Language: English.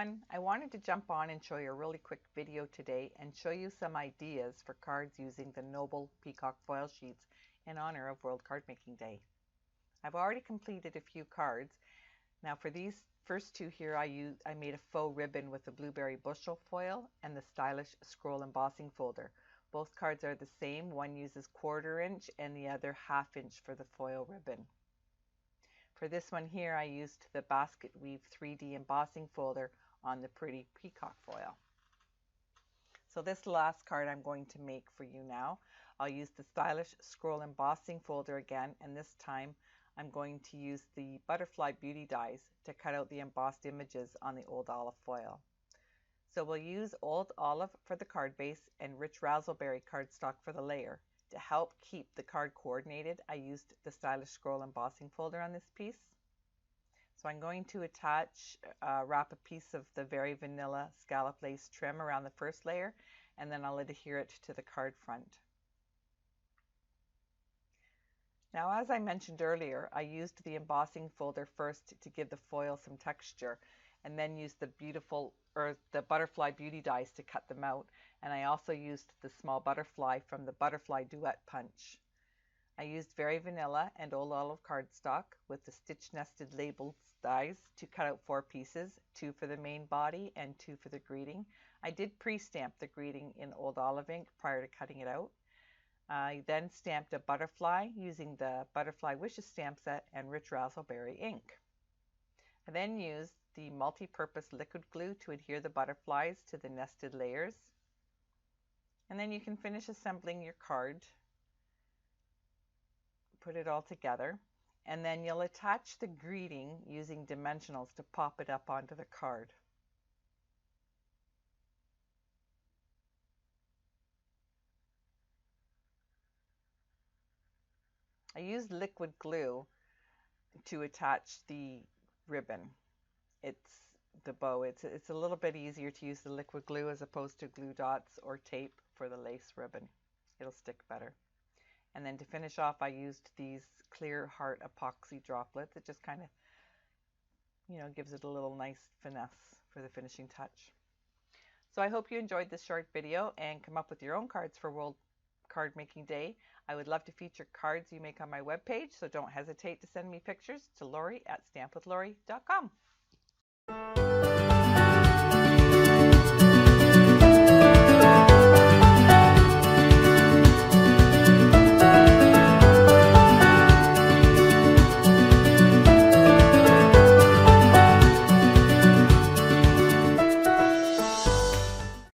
everyone. I wanted to jump on and show you a really quick video today and show you some ideas for cards using the Noble Peacock foil sheets in honor of World Card Making Day. I've already completed a few cards. Now for these first two here, I made a faux ribbon with the blueberry bushel foil and the stylish scroll embossing folder. Both cards are the same. One uses 1/4 inch and the other 1/2 inch for the foil ribbon. For this one here, I used the Basket Weave 3D embossing folder on the pretty peacock foil. So this last card I'm going to make for you now. I'll use the stylish scroll embossing folder again, and this time I'm going to use the butterfly beauty dies to cut out the embossed images on the old olive foil. So we'll use old olive for the card base and rich raspberry cardstock for the layer. To help keep the card coordinated, I used the stylish scroll embossing folder on this piece. So I'm going to wrap a piece of the very vanilla scallop lace trim around the first layer, and then I'll adhere it to the card front. Now, as I mentioned earlier, I used the embossing folder first to give the foil some texture, and then used the butterfly beauty dies to cut them out. And I also used the small butterfly from the Butterfly Duet Punch. I used very vanilla and old olive cardstock with the stitch nested labels dies to cut out 4 pieces, 2 for the main body and 2 for the greeting. I did pre-stamp the greeting in old olive ink prior to cutting it out. I then stamped a butterfly using the Butterfly Wishes stamp set and rich raspberry ink. I then used the multi-purpose liquid glue to adhere the butterflies to the nested layers. And then you can finish assembling your card. Put it all together, and then you'll attach the greeting using dimensionals to pop it up onto the card. I used liquid glue to attach the ribbon. It's the bow. It's a little bit easier to use the liquid glue as opposed to glue dots or tape for the lace ribbon. It'll stick better. And then to finish off, I used these clear heart epoxy droplets. It just kind of, gives it a little nice finesse for the finishing touch. So I hope you enjoyed this short video and come up with your own cards for World Card Making Day. I would love to feature cards you make on my webpage, so don't hesitate to send me pictures to Lori at stampwithlori.com.